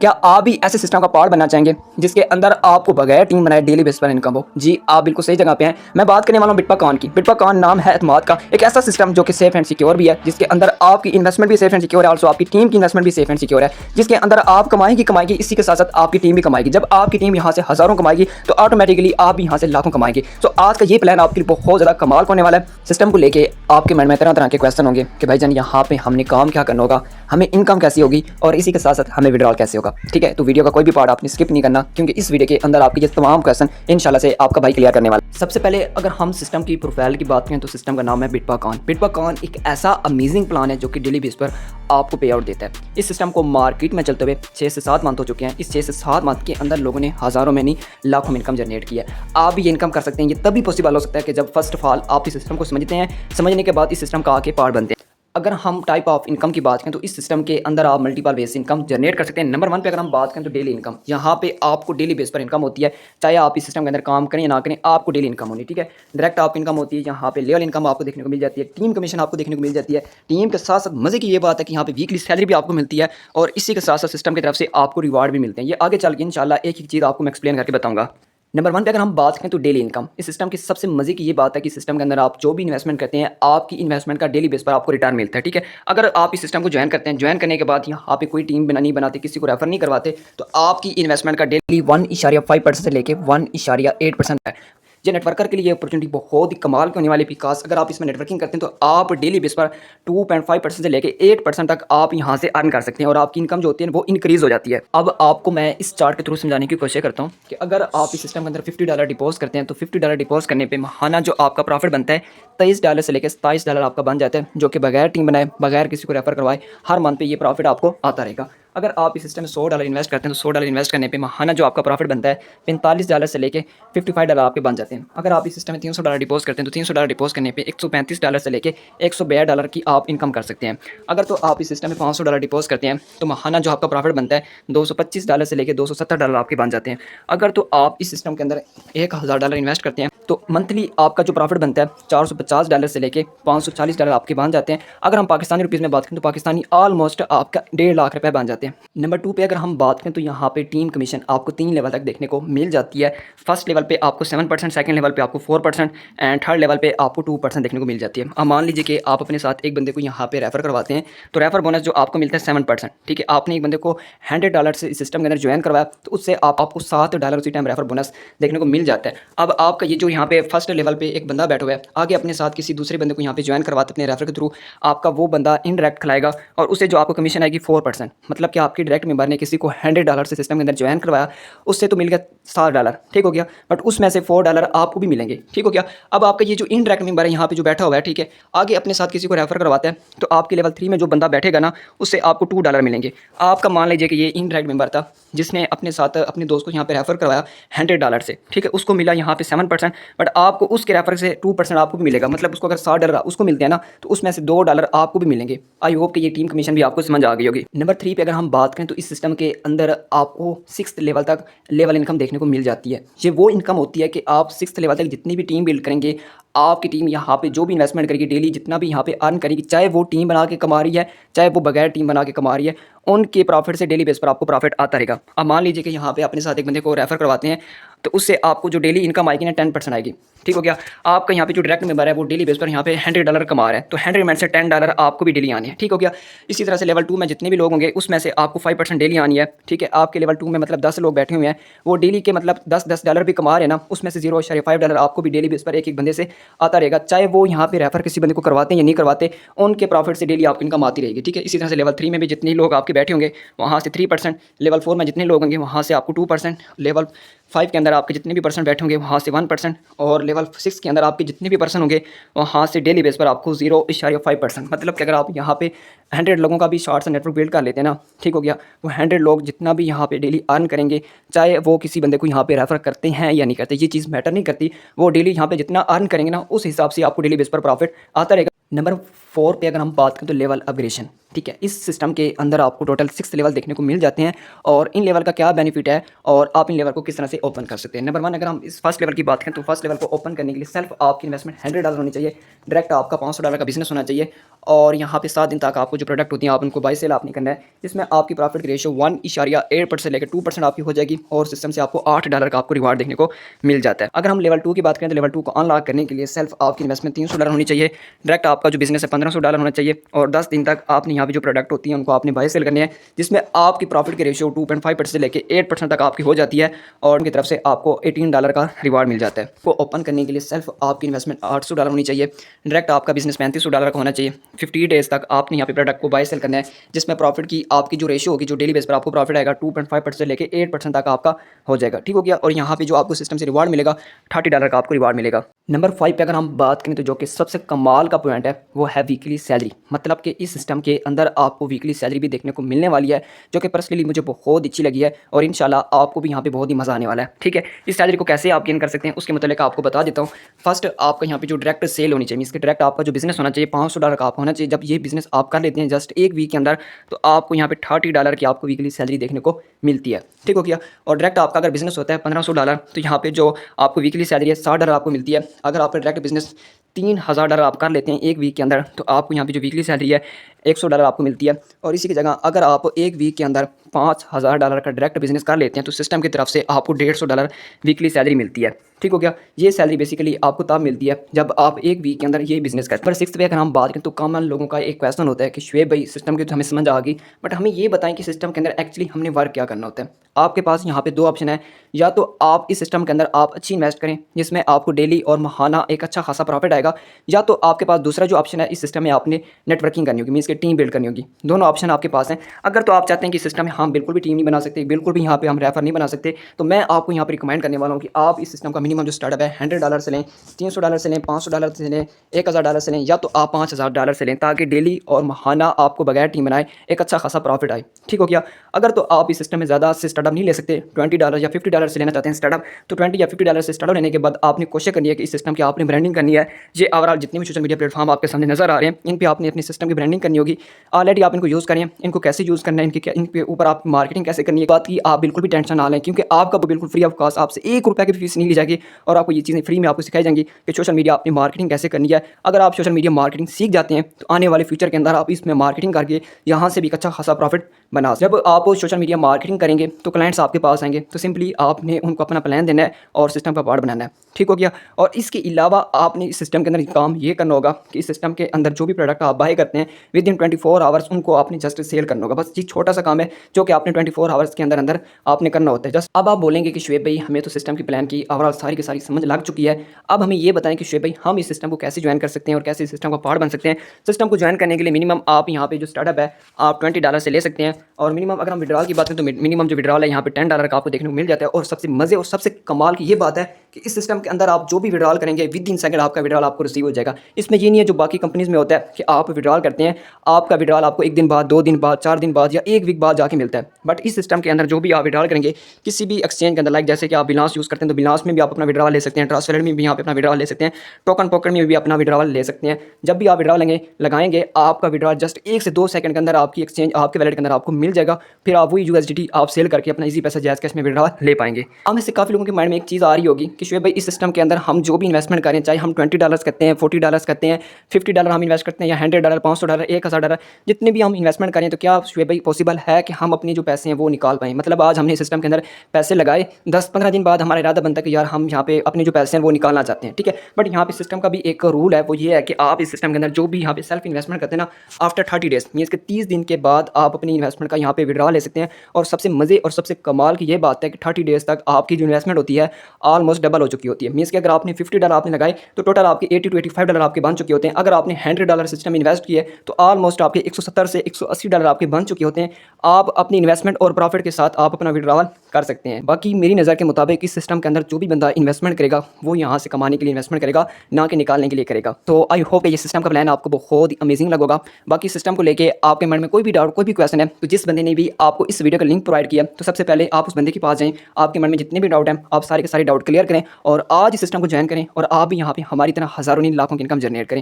क्या आप भी ऐसे सिस्टम का पार्ट बनना चाहेंगे जिसके अंदर आपको बगैर टीम बनाए डेली बेस पर इनकम हो? जी, आप बिल्कुल सही जगह पे हैं। मैं बात करने वाला हूँ बिटपाकॉइन की। बिटपाकॉइन नाम है एतमाद का एक ऐसा सिस्टम जो कि सेफ एंड सिक्योर भी है, जिसके अंदर आपकी इन्वेस्टमेंट भी सेफ एंड सिक्योर है, ऑल्सो आपकी टीम की इन्वेस्टमेंट भी सेफ एंड सिक्योर है, जिसके अंदर आप कमाएगी, इसी के साथ साथ आपकी टीम भी कमाएगी। जब आपकी टीम यहाँ से हज़ारों कमाएगी तो ऑटोमेटिकली आप भी यहाँ से लाखों कमाएंगे। तो आज का ये प्लान आपके लिए बहुत ज़्यादा कमाल होने वाला है। सिस्टम को लेके आपके मन में तरह तरह के क्वेश्चन होंगे कि भाईजान यहाँ पे हमने काम क्या करना होगा, हमें इनकम कैसी होगी और इसी के साथ साथ हमें विड्रॉल कैसे होगा। ठीक है, तो वीडियो का कोई भी पार्ट आपने स्किप नहीं करना, क्योंकि इस वीडियो के अंदर आपके ये तमाम क्वेश्चन इंशाल्लाह से आपका भाई क्लियर करने वाला है। सबसे पहले अगर हम सिस्टम की प्रोफाइल की बात करें तो सिस्टम का नाम है बिटपाकॉइन। बिटपाकॉइन एक ऐसा अमेजिंग प्लान है जो कि डेली बेस पर आपको पे आउट देता है। इस सिस्टम को मार्केट में चलते हुए 6 से 7 मंथ हो चुके हैं। इस 6 से 7 मंथ के अंदर लोगों ने हज़ारों में नहीं लाखों में इनकम जनरेट किया है। आप भी ये इनकम कर सकते हैं। ये तभी पॉसिबल हो सकता है कि जब फर्स्ट ऑफ ऑल आप इस सिस्टम को समझते हैं, समझने के बाद इस सिस्टम का आके पार्ट बनते हैं। अगर हम टाइप ऑफ इनकम की बात करें तो इस सिस्टम के अंदर आप मल्टीपल बेस इनकम जनरेट कर सकते हैं। नंबर 1 पे अगर हम बात करें तो डेली इनकम। यहाँ पे आपको डेली बेस पर इनकम होती है, चाहे आप इस सिस्टम के अंदर काम करें या ना करें, आपको डेली इनकम होनी। ठीक है, डायरेक्ट आप इनकम होती है। यहाँ पे लेवल इनकम आपको देखने को मिल जाती है, टीम कमीशन आपको देखने को मिल जाती है। टीम के साथ साथ मजे की ये बात है कि यहाँ पे वीकली सैलरी भी आपको मिलती है और इसी के साथ साथ सिस्टम की तरफ से आपको रिवार्ड भी मिलते हैं। ये आगे चल के इंशाल्लाह एक एक चीज़ आपको मैं एक्सप्लेन करके बताऊँगा। नंबर 1 पे अगर हम बात करें तो डेली इनकम। इस सिस्टम की सबसे मजे की ये बात है कि सिस्टम के अंदर आप जो भी इन्वेस्टमेंट करते हैं, आपकी इन्वेस्टमेंट का डेली बेस पर आपको रिटर्न मिलता है। ठीक है, अगर आप इस सिस्टम को ज्वाइन करते हैं, ज्वाइन करने के बाद यहाँ पे कोई टीम नहीं बनाते, किसी को रेफर नहीं करवाते, तो आपकी इन्वेस्टमेंट का डेली 1.5% से लेके 1.8% है। ये नेटवर्कर के लिए अपॉर्चुनिटी बहुत ही कमाल की होने वाली, बिकॉज अगर आप इसमें नेटवर्किंग करते हैं तो आप डेली बेस पर 2.5% से लेके 8% तक आप यहाँ से अर्न कर सकते हैं और आपकी इनकम जो होती है वो इंक्रीज हो जाती है। अब आपको मैं इस चार्ट के थ्रू समझाने की कोशिश करता हूँ कि अगर आप इस सिस्टम के अंदर $50 डिपॉजिट करते हैं तो $50 डिपॉजिट करने पर महाना जो आपका प्रॉफिट बनता है $23 से लेकर $27 आपका बन जाता है, जो कि बगैर टीम बनाए, बगैर किसी को रेफर करवाए, हर मंथ पे ये प्रॉफिट आपको आता रहेगा। अगर आप इस सिस्टम में $100 इन्वेस्ट करते हैं तो $100 इन्वेस्ट करने पे महाना जो आपका प्रॉफिट बनता है $45 से लेके $55 आपके बन जाते हैं। अगर आप इस सिस्टम में $300 डिपॉजिट करते हैं तो $300 डिपॉजिट करने पे $135 से लेके $162 की आप इनकम कर सकते हैं। अगर तो आप इस सिस्टम में $500 डिपॉजिट करते हैं तो महाना जो आपका प्रॉफिट बनता है $225 से लेके $270 आपके बन जाते हैं। अगर तो आप इस सिस्टम के अंदर $1000 इन्वेस्ट करते हैं तो मंथली आपका जो प्रॉफिट बनता है $450 से लेके $540 आपके बन जाते हैं। अगर हम पाकिस्तानी रुपीज़ में बात करें तो पाकिस्तानी ऑलमोस्ट आपका 1.5 लाख रुपए बन जाते हैं। नंबर 2 पे अगर हम बात करें तो यहाँ पे टीम कमीशन आपको 3 लेवल तक देखने को मिल जाती है। फर्स्ट लेवल पे आपको 7%, सेकंड लेवल पे आपको 4% एंड थर्ड लेवल पे आपको 2% देखने को मिल जाती है। अब मान लीजिए कि आप अपने साथ एक बंदे को यहाँ पे रेफर करवाते हैं तो रेफर बोनस जो आपको मिलता है 7%। ठीक है, आपने एक बंदे को $100 से इस सिस्टम के अंदर ज्वाइन करवाया तो उससे आपको $7 उसी टाइम रेफर बोनस देखने को मिल जाता है। अब आपका ये जो यहाँ पे फर्स्ट लेवल पे एक बंदा बैठा हुआ है, आगे अपने साथ किसी दूसरे बंदे को यहाँ पे ज्वाइन करवाते अपने रेफर के थ्रू, आपका वो बंदा इनडायरेक्ट खिलाएगा और उससे जो आपको कमीशन आएगी 4%। मतलब कि आपकी डायरेक्ट मेंबर ने किसी को $100 से सिस्टम के अंदर ज्वाइन करवाया, उससे तो मिल गया $7। ठीक हो गया, बट उसमें से $4 आपको भी मिलेंगे। ठीक हो गया। अब आपका ये जो इनडायरेक्ट मेंबर है यहाँ पे जो बैठा हुआ है, ठीक है, आगे अपने साथ किसी को रेफर करवाता है तो आपके लेवल 3 में जो बंदा बैठेगा ना, उससे आपको $2 मिलेंगे। आपका मान लीजिए कि ये इनडायरेक्ट मेंबर था जिसने अपने साथ अपने दोस्त को यहाँ पे रेफर करवाया $100 से, ठीक है, उसको मिला यहाँ पे 7%, बट आपको उसके रेफर से 2% आपको भी मिलेगा। मतलब उसको अगर $60 उसको मिलते हैं ना तो उसमें से $2 आपको भी मिलेंगे। आई होप कि ये टीम कमीशन भी आपको समझ आ गई होगी। नंबर 3 पे अगर हम बात करें तो इस सिस्टम के अंदर आपको 6th लेवल तक लेवल इनकम देखने को मिल जाती है। ये वो इनकम होती है कि आप 6th लेवल तक जितनी भी टीम बिल्ड करेंगे, आपकी टीम यहाँ पे जो भी इन्वेस्टमेंट करेगी, डेली जितना भी यहाँ पे अर्न करेगी, चाहे वो टीम बना के कमा रही है, चाहे वो बगैर टीम बना के कमा रही है, उनके प्रॉफिट से डेली बेस पर आपको प्रॉफिट आता रहेगा। अब मान लीजिए कि यहाँ पे अपने साथ एक बंदे को रेफर करवाते हैं तो उससे आपको जो डेली इनकम आएगी ना 10% आएगी। ठीक हो गया। आपका यहाँ पे जो डायरेक्ट मेंबर है वो डेली बेस पर यहाँ पे $100 कमा रहा है तो 100 में से $10 आपको भी डेली आनी है। ठीक हो गया। इसी तरह से लेवल 2 में जितने भी लोग होंगे उसमें से आपको 5% डेली आनी है। ठीक है, आपके लेवल 2 में मतलब 10 लोग बैठे हुए हैं, वो डेली के मतलब $10 भी कमा रहे हैं ना, उसमें से $0.5 आपको भी डेली बेस पर एक एक बंदे से आता रहेगा। चाहे वो यहाँ पे रेफर किसी बंदे को करवाते हैं या नहीं करवाते, उनके प्रॉफिट से डेली आपकी इनकम आती रहेगी। ठीक है, इसी तरह से लेवल 3 में भी जितने लोग आपके बैठे होंगे वहाँ से 3%, लेवल 4 में जितने लोग होंगे वहाँ से आपको 2%, लेवल 5 के अंदर आपके जितने भी पर्सन बैठे होंगे वहाँ से 1%, और लेवल 6 के अंदर आपके जितने भी पर्सन होंगे वहाँ से डेली बेस पर आपको 0.5%। मतलब कि अगर आप यहाँ पे 100 लोगों का भी शॉर्ट सा नेटवर्क बिल्ड कर लेते हैं ना, ठीक हो गया, वो 100 लोग जितना भी यहाँ पे डेली अर्न करेंगे, चाहे वो किसी बंदे को यहाँ पे रेफर करते हैं या नहीं करते, ये चीज़ मैटर नहीं करती, वो डेली यहाँ पे जितना अर्न करेंगे ना उस हिसाब से आपको डेली बेस पर प्रॉफिट आता रहेगा। नंबर 4 पे अगर हम बात करें तो लेवल अपग्रेडेशन। ठीक है, इस सिस्टम के अंदर आपको टोटल 6 लेवल देखने को मिल जाते हैं और इन लेवल का क्या बेनिफिट है और आप इन लेवल को किस तरह से ओपन कर सकते हैं। नंबर 1 अगर हम इस फर्स्ट लेवल की बात करें तो फर्स्ट लेवल को ओपन करने के लिए सिर्फ आपकी इन्वेस्टमेंट $100 होनी चाहिए, डायरेक्ट आपका $500 का बिजनेस होना चाहिए और यहाँ पे 7 दिन तक आपको जो प्रोडक्ट होती हैं आप उनको बाई सेल आप नहीं करना है, जिसमें आपकी प्रॉफिट की रेशियो 1.8% से लेकर 2% आपकी हो जाएगी और सिस्टम से आपको $8 का आपको रिवार्ड देखने को मिल जाता है। अगर हम लेवल 2 की बात करें तो लेवल 2 को अनलॉक करने के लिए सिर्फ आपकी इन्वेस्टमेंट $300 होनी चाहिए, डायरेक्ट आपका जो बिजनेस है $1500 होना चाहिए और 10 दिन तक आपने यहाँ पे जो प्रोडक्ट होती है उनको आपने बाई सेल करने हैं, जिसमें आपकी प्रॉफिट की रेशियो 2.5% से लेकर 8% तक आपकी हो जाती है और उनकी तरफ से आपको $18 का रिवार्ड मिल जाता है। को ओपन करने के लिए सिर्फ आपकी इन्वेस्टमेंट $800 होनी चाहिए, डायरेक्ट आपका बिजनेस $3500 का होना चाहिए, 50 डेज तक आपने यहाँ पे प्रोडक्ट को बाई सेल करना है, जिसमें प्रॉफिट की आपकी जो रेशियो होगी जो डेली बेस पर आपको प्रॉफिट आएगा 2.5% से लेकर 8% तक आपका हो जाएगा। ठीक हो गया। और यहाँ पे जो आपको सिस्टम से रिवार्ड मिलेगा $30 का आपको रिवार्ड मिलेगा। नंबर 5 पे अगर हम बात करें तो जो कि सबसे कमाल का पॉइंट है वो है वीकली सैलरी, मतलब कि इस सिस्टम के अंदर आपको वीकली सैलरी भी देखने को मिलने वाली है, जो कि पर्सनली मुझे बहुत अच्छी लगी है और इंशाल्लाह आपको भी यहाँ पे बहुत ही मज़ा आने वाला है। ठीक है, इस सैलरी को कैसे आप गेन कर सकते हैं उसके मतलब आपको बता देता हूँ। फर्स्ट आपका यहाँ पे जो डायरेक्ट सेल होनी चाहिए, इसके डायरेक्ट आपका जो बिजनेस होना चाहिए $500 का आपका होना चाहिए। जब ये बिजनेस आप कर लेते हैं जस्ट एक वीक के अंदर तो आपको यहाँ पे $30 की आपको वीकली सैलरी देखने को मिलती है। ठीक हो गया। और डायरेक्ट आपका अगर बिजनेस होता है $1500 तो यहाँ पे जो आपको वीकली सैलरी है $60 आपको मिलती है। अगर आपका डायरेक्ट बिजनेस $3000 आप कर लेते हैं एक वीक के अंदर तो आपको यहाँ पे जो वीकली सैलरी है $100 आपको मिलती है। और इसी की जगह अगर आप एक वीक के अंदर $5000 का डायरेक्ट बिजनेस कर लेते हैं तो सिस्टम की तरफ से आपको $150 वीकली सैलरी मिलती है। ठीक हो गया। ये सैलरी बेसिकली आपको तब मिलती है जब आप एक वीक के अंदर ये बिजनेस करते हैं। पर 6 पे अगर हम बात करें तो कॉमन लोगों का एक क्वेश्चन होता है कि शुएब भाई सिस्टम की तो हमें समझ आ गई, बट हमें ये बताएं कि सिस्टम के अंदर एक्चुअली हमने वर्क क्या करना होता है। आपके पास यहाँ पे 2 ऑप्शन है, या तो आप इस सिस्टम के अंदर आप अच्छी इन्वेस्ट करें जिसमें आपको डेली और महाना एक अच्छा खासा प्रॉफिट आएगा, या तो आपके पास दूसरा जो ऑप्शन है इस सिस्टम में आपने नेटवर्किंग करनी होगी, मीन्स की टीम बिल्ड करनी होगी। दोनों ऑप्शन आपके पास हैं। अगर तो आप चाहते हैं कि सिस्टम में हम बिल्कुल भी टीम नहीं बना सकते, बिल्कुल भी यहाँ पे हम रेफर नहीं बना सकते, तो मैं आपको यहाँ पे रिकमेंड करने वाला हूँ कि आप इस सिस्टम का मिनिमम जो स्टार्टअप है $100 से लें, $300 से लें, $500 से लें, $1000 से लें, या तो आप $5000 से लें, ताकि डेली और महाना आपको बगैर टीम बनाए एक अच्छा खासा प्रॉफिट आए। ठीक हो गया। अगर तो आप इस सिस्टम में ज़्यादा से स्टार्टअप नहीं ले सकते, $20 या $50 से लेना चाहते हैं स्टार्टअप, तो $20 या $50 से स्टार्टअप लेने के बाद आपने कोशिश करनी है कि इस सिस्टम की आपने ब्रांडिंग करनी है। ये ओवरऑल जितने भी सोशल मीडिया प्लेटफॉर्म आपके सामने नजर आ रहे हैं इन पे आपने अपने सिस्टम की ब्रांडिंग करनी होगी। ऑलरेडी आप इनको यूज़ करें, इनको कैसे यूज़ करना है, इनके ऊपर आप मार्केटिंग कैसे करनी है, बात की आप बिल्कुल भी टेंशन ना लें, क्योंकि आपका बिल्कुल फ्री ऑफ कॉस्ट आपसे ₹1 की भी फीस नहीं ली जाएगी और आपको ये चीज़ें फ्री में आपको सिखाई जाएंगी कि सोशल मीडिया अपनी मार्केटिंग कैसे करनी है। अगर आप सोशल मीडिया मार्केटिंग सीख जाते हैं तो आने वाले फ्यूचर के अंदर आप इसमें मार्केटिंग करके यहाँ से भी अच्छा खासा प्रॉफिट बना। जब आप सोशल मीडिया मार्केटिंग करेंगे तो क्लाइंट्स आपके पास आएंगे, तो सिंपली आपने उनको अपना प्लान देना है और सिस्टम का पार्ट बनाना है। ठीक हो गया। और इसके अलावा आपने इस सिस्टम के अंदर काम ये करना होगा कि इस सिस्टम के अंदर जो भी प्रोडक्ट आप बाय करते हैं विद इन 24 आवर्स उनको आपने जस्ट सेल करना होगा। बस ये छोटा सा काम है जो कि आपने 24 आवर्स के अंदर अंदर आपने करना होता है। जस्ट अब आप बोलेंगे कि शुएब भाई हमें तो सिस्टम की प्लान की ओवरऑल सारी की सारी समझ लग चुकी है, अब हमें ये बताएं कि शुएब भाई हम इस सिस्टम को कैसे ज्वाइन कर सकते हैं और कैसे इस सिस्टम का पार्ट बन सकते हैं। सिस्टम को ज्वाइन करने के लिए मिनिमम आप यहाँ पे जो स्टार्टअप है आप $20 से ले सकते हैं और मिनिमम अगर हम विड्रॉल की बात करें तो मिनिमम जो विड्रॉल है यहाँ पे $10 का आपको देखने को मिल जाता है। और सबसे मज़े और सबसे कमाल की ये बात है कि इस सिस्टम के अंदर आप जो भी विड्रॉल करेंगे विद इन सेकंड आपका विड्रॉल आपको रिसीव हो जाएगा। इसमें ये नहीं है जो बाकी कंपनीज में होता है कि आप विड्रॉल करते हैं आपका विड्रॉल आपको 1 दिन बाद, 2 दिन बाद, 4 दिन बाद या 1 वीक बाद जाके मिलता है। बट इस सिस्टम के अंदर जो भी आप विड्रॉल करेंगे किसी भी एक्सचेंज के अंदर, लाइक जैसे कि आप बिलांस यूज़ करते हैं तो बिलांस में भी आप अपना विड्रॉल ले सकते हैं, ट्रांसफर में भी यहाँ पे अपना विड्रॉल ले सकते हैं, टोकन पॉकेट में भी अपना विड्रॉल ले सकते हैं। जब भी आप विड्रॉल लगाएंगे आपका विड्रॉल जस्ट 1 से 2 सेकंड के अंदर आपकी एक्सचेंज आपके वैलेट के अंदर आपको मिल जाएगा। फिर आप वही USDT आप सेल करके अपना इजी पैसा जैज़ कैश में विड्रॉल ले पाएंगे। अब इससे काफ़ी लोगों के माइंड में एक चीज़ आ रही होगी कि शुएब भाई इस सिस्टम के अंदर हम जो भी इन्वेस्टमेंट करें, चाहे हम $20 करते हैं, $40 करते हैं, $50 हम इन्वेस्ट करते हैं या $100, $500, $1000, जितने भी हम इन्वेस्टमेंट करें, तो क्या शुएब भाई पॉसिबल है कि हम अपने जो पैसे हैं वो निकाल पाएँ। मतलब आज हमने सिस्टम के अंदर पैसे लगाए, 10-15 दिन बाद हमारा इरादा बनता है कि यार हम यहाँ पे अपने जो पैसे हैं वो निकालना चाहते हैं। ठीक है, बट यहाँ पे सिस्टम का भी एक रूल है, वो ये है कि आप इस सिस्टम के अंदर जो भी यहाँ पे सेल्फ इन्वेस्टमेंट करते हैं ना, आफ्टर 30 डेज मीन्स के 30 दिन के बाद आप अपनी इन्वेस्टमेंट का यहाँ पे विड्रॉ ले सकते हैं। और सबसे मज़े और सबसे कमाल की ये बात है कि 30 डेज तक आपकी जो इन्वेस्टमेंट होती है ऑलमोस्ट डबल हो चुकी होती है। मीन्स कि अगर आपने $50 आपने लगाए तो टोटल आपके $80 to $85 आपके बन चुके होते हैं। अगर आपने $100 सिस्टम इन्वेस्ट किए तो ऑलमोस्ट आपके $170 से $180 आपके बन चुके होते हैं। आप अपनी इन्वेस्टमेंट और प्रॉफिट के साथ आप अपना विड्रॉल कर सकते हैं। बाकी मेरी नज़र के मुताबिक इस सिस्टम के अंदर जो भी बंदा इन्वेस्टमेंट करेगा वो यहाँ से कमाने के लिए इन्वेस्टमेंट करेगा, ना कि निकालने के लिए करेगा। तो आई होप ये सिस्टम का प्लान आपको बहुत ही अमेजिंग लगेगा। बाकी सिस्टम को लेके आपके मन में कोई भी डाउट, कोई भी क्वेश्चन है, तो जिस बंदे ने भी आपको इस वीडियो का लिंक प्रोवाइड किया तो सबसे पहले आप उस बंदे के पास जाएं, आपके मन में जितने भी डाउट हैं आप सारे के सारे डाउट क्लियर करें और आज इस सिस्टम को ज्वाइन करें और आप भी यहाँ पे हमारी तरह हज़ारों नहीं लाखों की इनकम जनरेट करें।